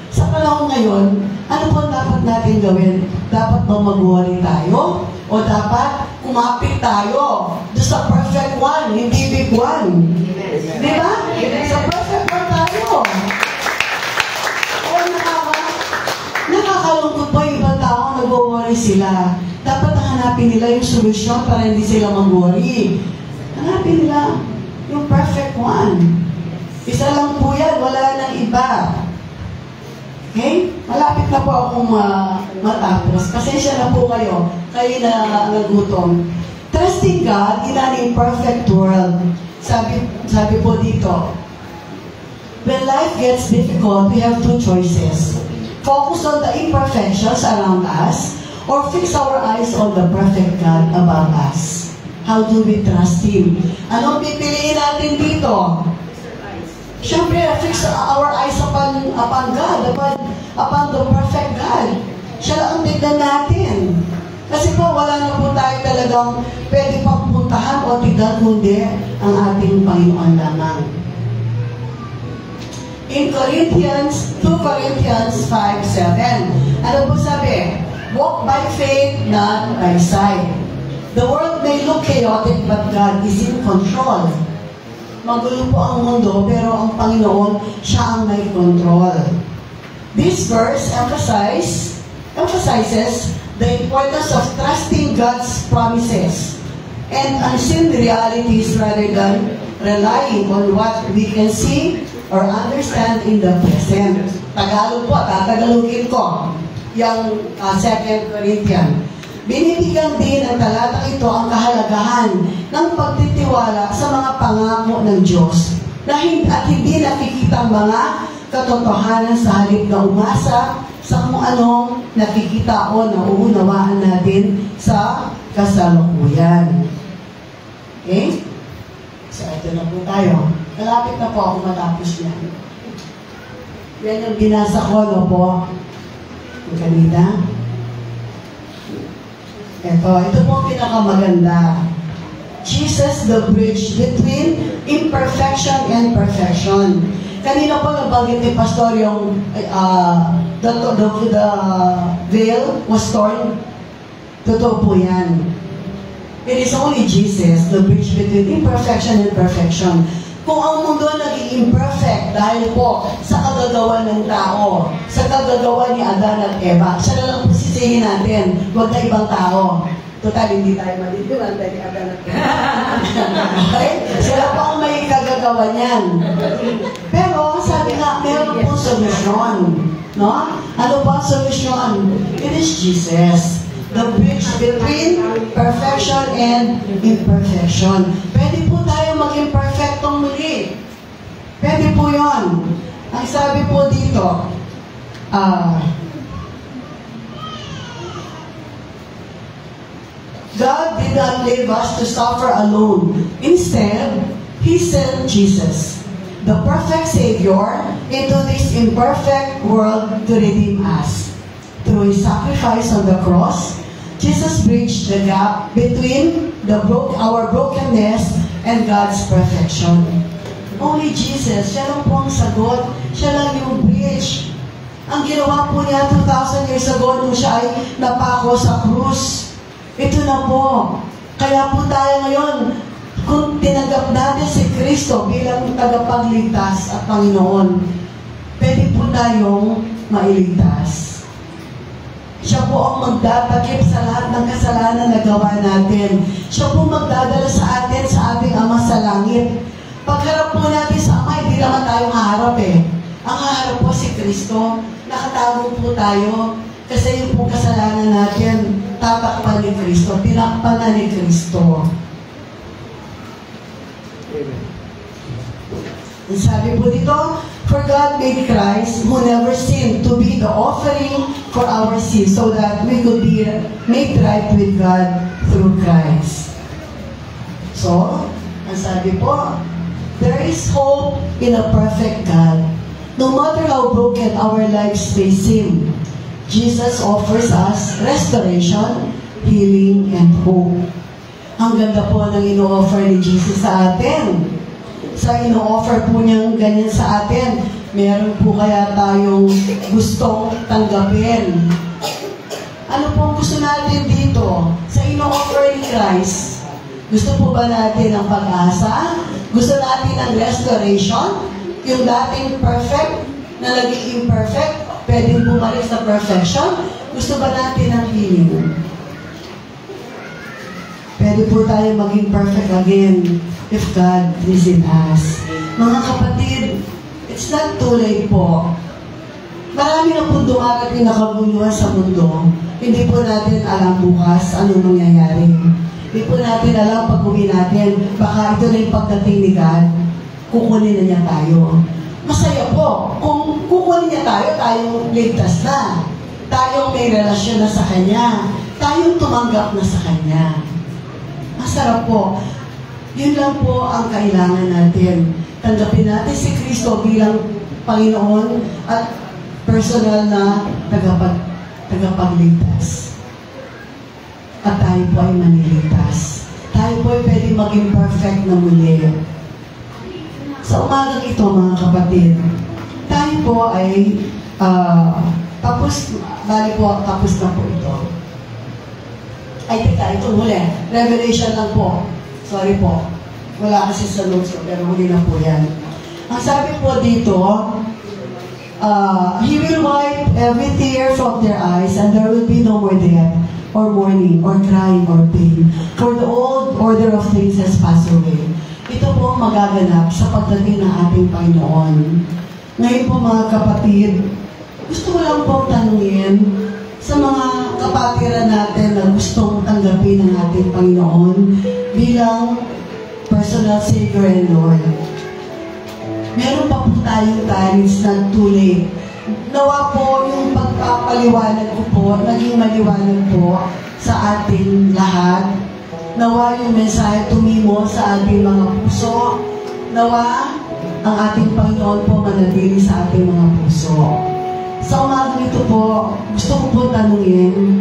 Sa panahon ngayon, ano po dapat natin gawin? Dapat ba mag-worry tayo? O dapat kumapit tayo doon sa perfect one, hindi big one? Di ba? Sa perfect one tayo. O nakakalungkot po yung ibang tao, nag-worry sila. Dapat hanapin nila yung solusyon para hindi sila mag-worry. Hanapin nila yung perfect one. Isa lang po yan, wala nang iba. Okay? Malapit na po akong matapos. Pasensya na po kayo. Kayo na nagutom. Trusting God in an imperfect world. Sabi po dito, when life gets difficult, we have two choices. Focus on the imperfections around us or fix our eyes on the perfect God above us. How do we trust Him? Anong pipiliin natin dito? Siyempre, fix our eyes upon God, upon the perfect God. Siya lang ang tignan natin. Kasi po, wala na po tayo talagang pwede pang puntahan o tignan kundi ang ating Panginoon lamang. In Corinthians, 2 Corinthians 5:7. Ano po sabi? Walk by faith, not by sight. The world may look chaotic, but God is in control. Magulo po ang mundo, pero ang Panginoon, siya ang may control. This verse emphasizes the importance of trusting God's promises and unseen realities rather than relying on what we can see or understand in the present. Tagalog po, tatagalogin ko yung 2 Corinthians. Binibigyan din ang talatang ito ang kahalagahan ng pagtitiwala sa mga pangako ng Diyos at hindi nakikita ang mga katotohanan sa halip na umasa sa kung anong nakikita o nauunawaan natin sa kasalukuyan. Okay? So, ito na po tayo. Kalapit na po ako matapos yan. Yan yung binasa ko, no po? Yung kanina. Ito po ang pinakamaganda. Jesus, the bridge between imperfection and perfection. Kanina po nabanggit ni Pastor yung the veil was torn. Totoo po yan. It is only Jesus, the bridge between imperfection and perfection. Kung ang mundo naging imperfect dahil po sa kagagawa ng tao, sa kagagawa ni Adan at Eva, siya na lang po sisihin natin, huwag na ibang tao. Total, hindi tayo maliliwan dahil Adan at Eva. Okay? Sila po ang may kagagawa niyan. Pero, sabi nga, meron po solusyon. No? Ano po ang solusyon? It is Jesus. The bridge between perfection and imperfection. Pwede po tayo maging perfectong muli. Pwede po yun. Ang sabi po dito, God did not leave us to suffer alone. Instead, He sent Jesus, the perfect Savior, into this imperfect world to redeem us. Through His sacrifice on the cross, Jesus bridged the gap between our brokenness and God's perfection. Only Jesus, siya lang po ang sagot. Siya lang yung bridge. Ang ginawa po niya 2,000 years ago nung siya ay napako sa krus. Ito na po. Kaya po tayo ngayon, kung tinanggap natin si Kristo bilang tagapagligtas at Panginoon, pwede po tayong mailigtas. Siya po ang magtatakip sa lahat ng kasalanan na gawa natin. Siya po magdadala sa atin, sa ating Ama sa langit. Pagharap po natin sa Ama, hindi naman tayong haharap eh. Ang haharap po si Kristo. Nakatago po tayo. Kasi yung po kasalanan natin, tatakpan ni Kristo. Tinakpan na ni Kristo. Ang sabi po dito, for God made Christ, who never sinned, to be the offering for our sins, so that we could be made right with God through Christ. So, ang sabi po, there is hope in a perfect God. No matter how broken our lives may seem, Jesus offers us restoration, healing, and hope. Ang ganda po ng ino-offer ni Jesus sa atin. Sa ino-offer po niyang ganyan sa atin, meron po kaya tayong gustong tanggapin. Ano po gusto natin dito? Sa ino-offer ni Christ, gusto po ba natin ang pag-asa? Gusto natin ang restoration? Yung dating perfect na naging imperfect, pwedeng bumalik sa perfection? Gusto ba natin ang healing? Pwede po tayo maging perfect again if God is in us. Mga kapatid, it's not too late po. Marami na po dumarating na kabuluhan sa mundo. Hindi po natin alam bukas anong mangyayari. Hindi po natin alam pag uwi natin, baka ito na yung pagdating ni God, kukunin na niya tayo. Masaya po. Kung kukunin niya tayo, tayong ligtas na. Tayong may relasyon na sa Kanya. Tayong tumanggap na sa Kanya. Masarap po. Yun lang po ang kailangan natin. Tanggapin natin si Kristo bilang Panginoon at personal na tagapagligtas. At tayo po ay maniligtas. Tayo po ay pwede maging perfect na muli. Sa umagang ito, mga kapatid, tayo po ay tapos na po ito. Ay, teka, ito huli. Revelation lang po. Sorry po. Wala kasi sa notes ko, pero huli na po yan. Ang sabi po dito, He will wipe every tear from their eyes, and there will be no more death, or mourning, or crying, or pain. For the old order of things has passed away. Ito po ang magaganap sa pagdating ng ating Panginoon. Ngayon po mga kapatid, gusto ko lang po tanungin sa mga kapatiran natin na gustong tanggapin ng ating Panginoon bilang personal Savior and Lord. Meron pa po tayong times na too late. Nawa po yung pagpapaliwanag ko po, naging maliwanag po sa ating lahat. Nawa yung mensahe tumimo sa ating mga puso. Nawa ang ating Panginoon po manatili sa ating mga puso. Sa umaga nito po, gusto ko po tanungin,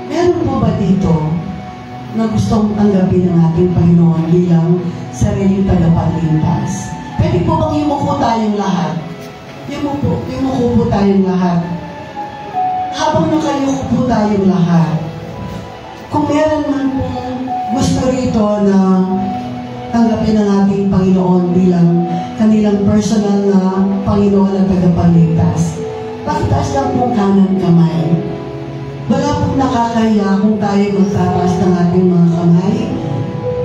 meron po ba dito na gustong tanggapin ng ating Panginoon bilang sariling tagapagligtas? Pwede po bang yumuko tayong lahat? Yumuko po tayong lahat. Habang nakayuko po tayong lahat, kung meron man pong gusto rito na tanggapin ng ating Panginoon bilang kanilang personal na Panginoon at tagapagligtas, pakitaas lang po kanan kamay. Wala pong nakakahiya kung tayo magtataas ng ating mga kamay.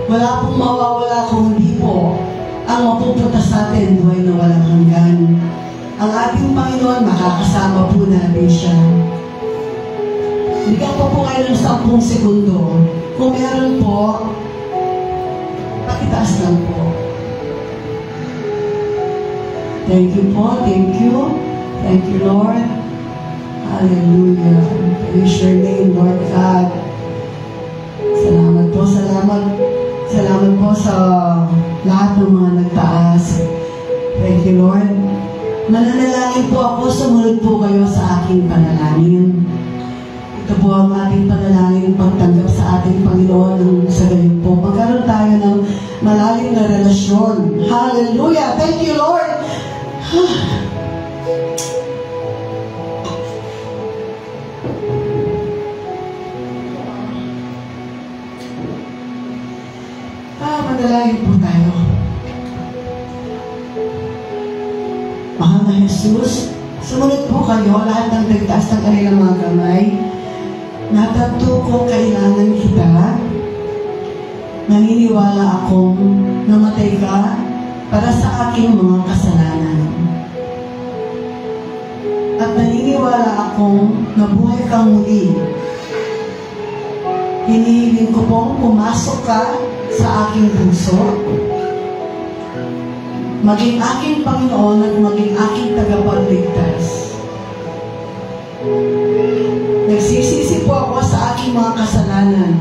Wala pong mawawala kung hindi po ang mapupunta sa atin buhay na walang hanggan. Ang ating Panginoon, makakasama po natin siya. Bigyan po kayo ng 10 segundo. Kung meron po, pakitaas lang po. Thank you po. Thank you. Thank you, Lord. Hallelujah. Praise your name, Lord God. Salamat po. Salamat po sa lahat ng mga nagtaas. Thank you, Lord. Mananalangin po ako. Sumunod po kayo sa aking panalangin. Ito po ang ating panalangin, pagtanggap sa ating Panginoon sa galing po. Magkaroon tayo ng malalim na relasyon. Hallelujah! Thank you, Lord! Manalangin po tayo. Mahal na Jesus, sumunod po kayo, lahat ng nagtaas ng kanilang mga kamay. Natanto ko kailangan kita. Naniniwala akong namatay ka para sa aking mga kasalanan. At naniniwala akong nabuhay kang muli. Hinihiling ko pong pumasok ka sa aking puso, maging aking Panginoon at maging aking tagapagligtas. Nagsisisi po ako sa aking mga kasalanan.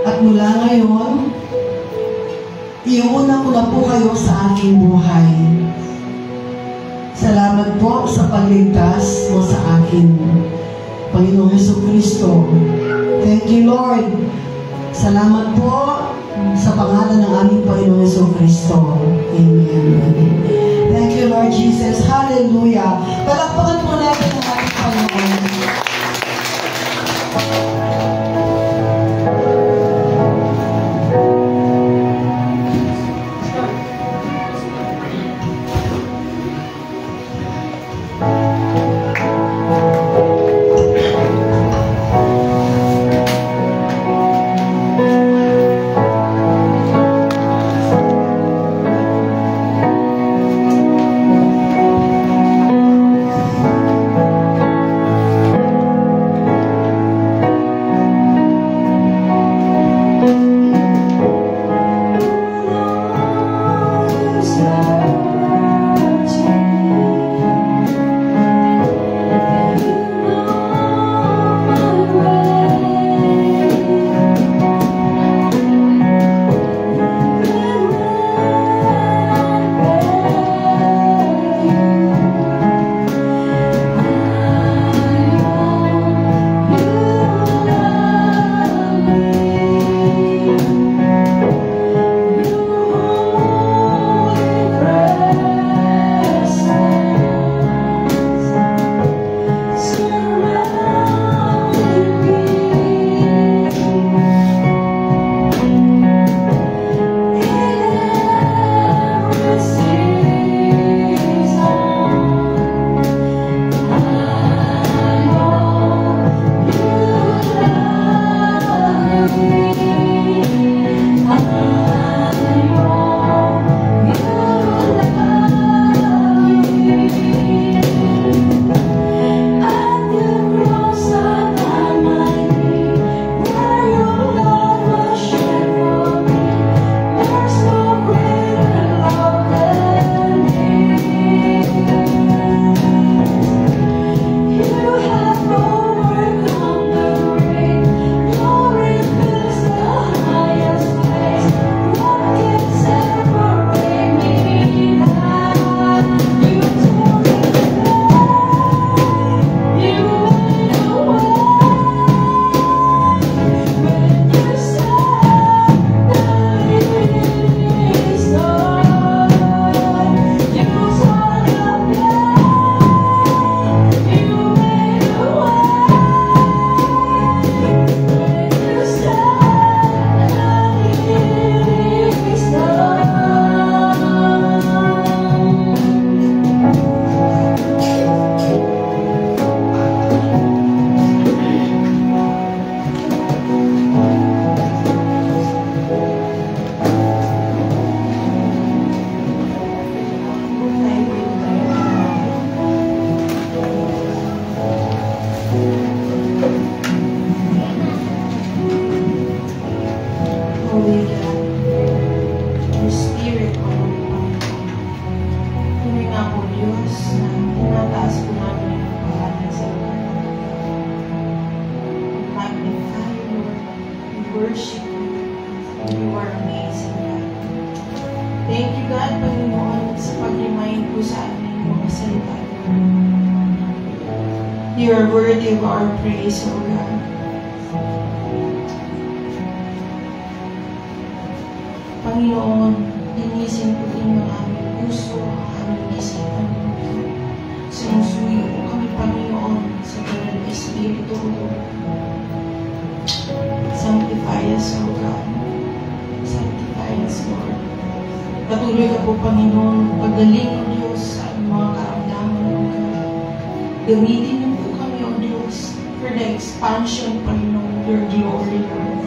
At mula ngayon, iuuna ko na po kayo sa aking buhay. Salamat po sa pagligtas mo sa akin, Panginoong Jesucristo. Thank you, Lord. Salamat po sa pangalan ng aming Panginoong Jesucristo. Amen. Thank you, Lord Jesus. Hallelujah. Palakpakan po natin ang ating Panginoon. You are worthy of our praise, O God. Panginoon, linisin po ninyo ang aming puso, ang aming isipan. Sinusuyo po kami, Panginoon, sa Banal na Espiritu. Sanctify us, O God. Sanctify us, Lord. Patuloy ka po, Panginoon, pagaling o Diyos sa mga karamdaman, O God. Gamitin niyo po kami, O Diyos, for the expansion, Panginoon, your glory, Lord.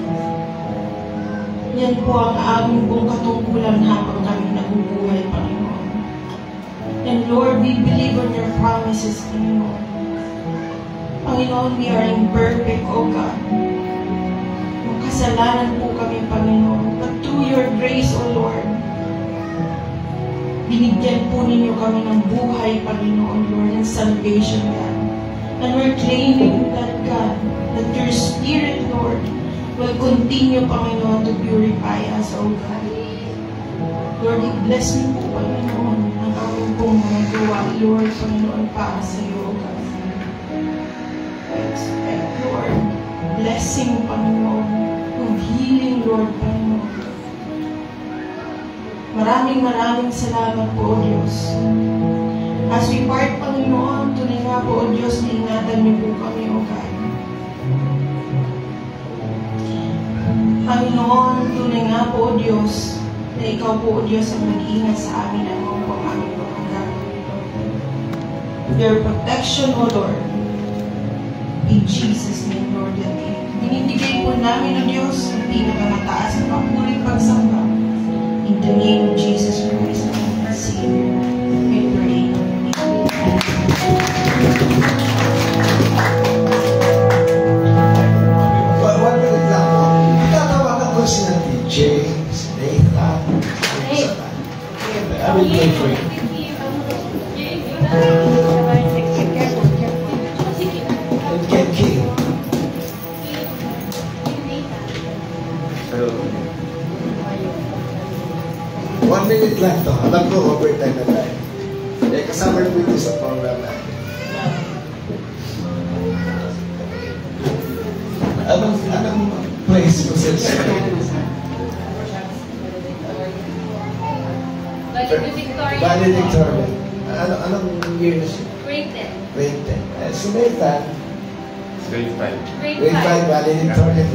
Yan po ang aming pong katungkulan habang kami nabubuhay, Panginoon. And Lord, we believe on your promises, Panginoon. Panginoon, we are imperfect, O God. Kasalanan po kami, Panginoon. But through your grace, O Lord, binigyan po ninyo kami ng buhay, Panginoon, Lord, and salvation, God. And we're claiming that, God, that your Spirit, Lord, will continue, Panginoon, to purify us, O God. Lord, i-bless niyo po, Panginoon, ang aming pong mga gawa, Lord, Panginoon, para sa iyo, O God. I expect, Lord, blessing, Panginoon, yung healing, Lord, Panginoon. Maraming salamat po, O Diyos. As we part, Panginoon, tunay nga po, O Diyos, ingatan niyo po kami, O God. Panginoon, tunay nga po, O Diyos, na ikaw po, O Diyos, ang mag-iingat sa amin at mga pamaming mga gagawin. Your protection, O Lord, in Jesus' name, Lord, that binibigay po namin, O Diyos, ang pinakamataas na papuling pagsamba. In the name of Jesus Christ, our Savior, we pray. One minute lang po. Itatawagan ko si DJ, si Nathan, si Satan. I will pray for you. And Ken King. One minute lang to. Alam ko, overtime na tayo. Eh, kasama po ito sa program na. Anong place mo sa Valedictorian. Anong year na siya? Grade 10. Grade 10. Si Nathan, Grade 5. Grade 5, Valedictorian.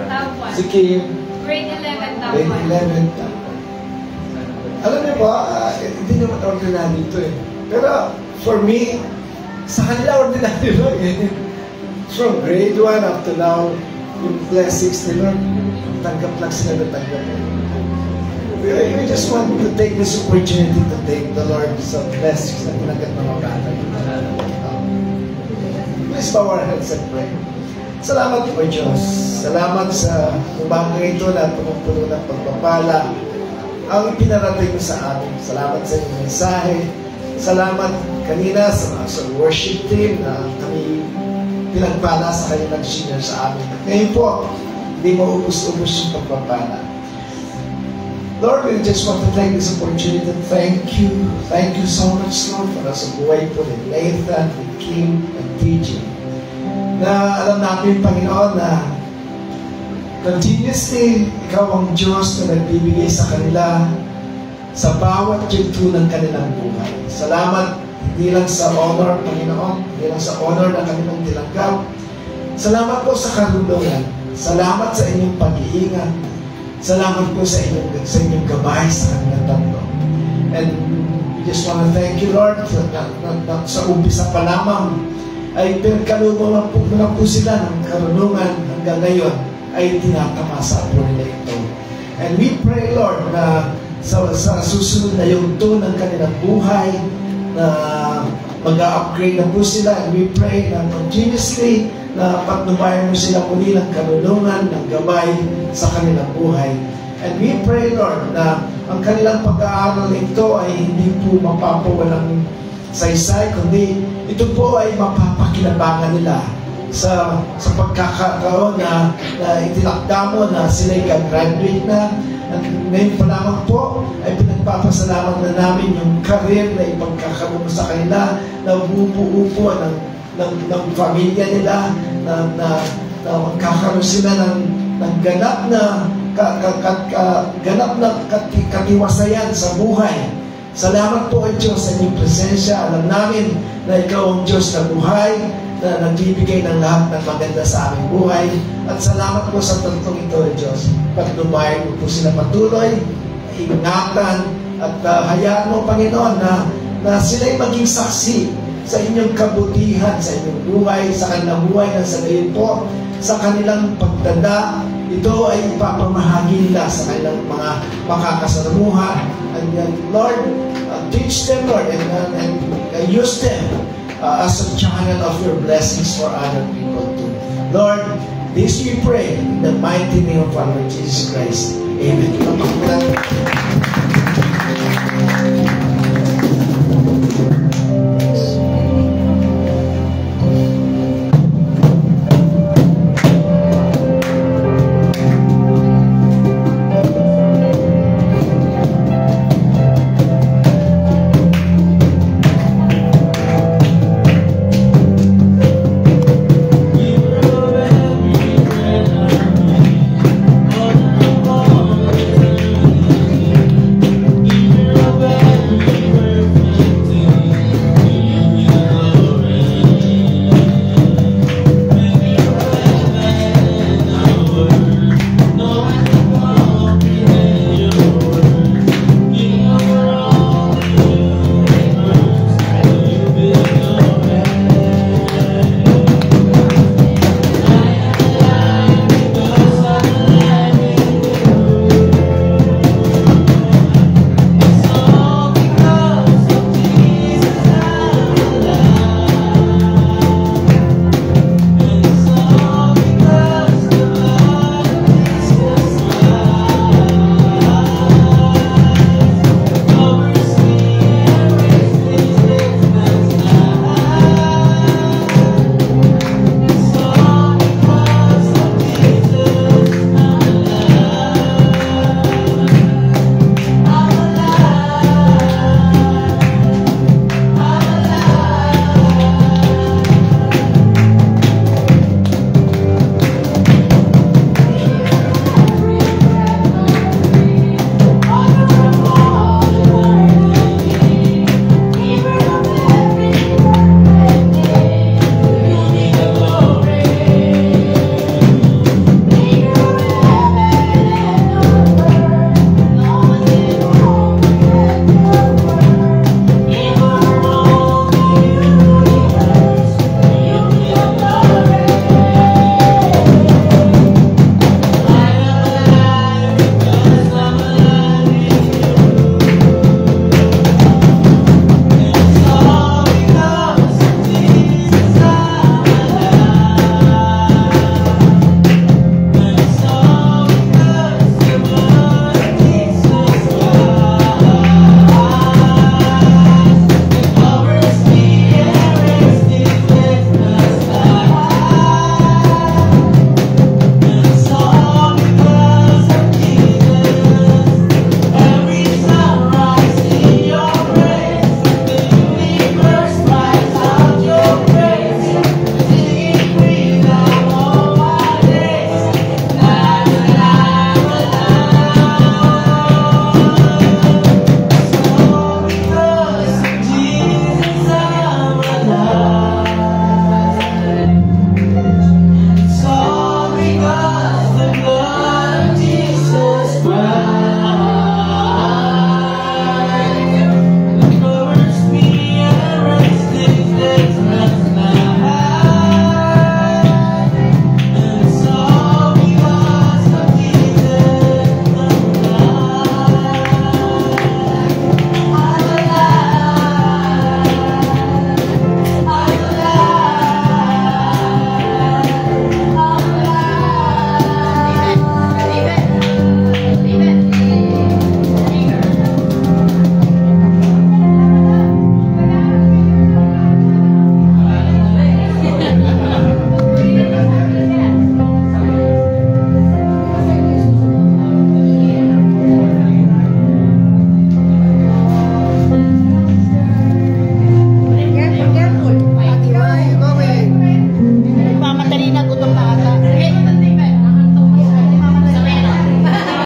Top 1. Si Kim, Grade 11, top 1. Grade 11. Alam niyo ba, hindi naman ordinary ito eh. Pero for me, sa kanila ordinary lang eh. From grade 1 up to now, yung blessings nila, tanggap lang sila na tanggap. We just want to take this opportunity to thank the Lord sa blessings na tinanggap mga bata. Please bow our heads and pray. Salamat po, Diyos. Salamat sa umagang ito na puno ng pagpapala ang ipinarating sa amin. Salamat sa inyong mensahe. Salamat kanina sa worship team na kami pinagpala sa kanilang senior sa amin. Ngayon po, hindi maubos-ubos yung pagpapala. Lord, we just want to take this opportunity to thank you. Thank you so much, Lord, para sa buhay po ni Nathan, ni Kim, and TJ. Na alam natin, Panginoon, na continuously, ikaw ang Diyos na nagbibigay sa kanila sa bawat yugto ng kanilang buhay. Salamat hindi lang sa honor, Panginoon, hindi lang sa honor na kanilang tinanggap. Salamat po sa karunungan. Salamat sa inyong pag-iingat. Salamat po sa inyong gabay sa kanilang tatlo. And we just want to thank you, Lord, sa umpisa pa lamang ay pinagkalooban po lang po sila ng karunungan hanggang ngayon ay tinatamasa po nila ito. And we pray, Lord, na sa susunod na yugto ng kanilang buhay, na mag-upgrade na po sila, and we pray na continuously na patnubayan mo sila muli ng karunungan, ng gabay sa kanilang buhay. And we pray, Lord, na ang kanilang pag-aaral ito ay hindi po mapapawalang saysay, kundi ito po ay mapapakinabangan nila sa pagkakataon na itinakda mo na sila'y gagraduate na. At ngayon pa lamang po ay pinagpapasalamat na namin yung career na ipagkakaroon sa kanila na upo-upo ng ng pamilya nila, na magkakaroon sila ng ganap na katiwasayan sa buhay. Salamat po ay Diyos sa inyong presensya. Alam namin na Ikaw ang Diyos na buhay, na nagbibigay ng lahat ng maganda sa aming buhay. At salamat po sa tantong ito, Diyos. Paglumayan mo po sila patuloy, ingatan, at hayaan mo, Panginoon, na sila'y maging saksi sa inyong kabutihan, sa inyong buhay, sa kanilang buhay, na sa gayon po, sa kanilang pagtanda, ito ay ipapamahagi nila sa kanilang mga makakasalamuha. And Lord, teach them, Lord, and use them as a channel of your blessings for other people too. Lord, this we pray in the mighty name of our Lord Jesus Christ. Amen.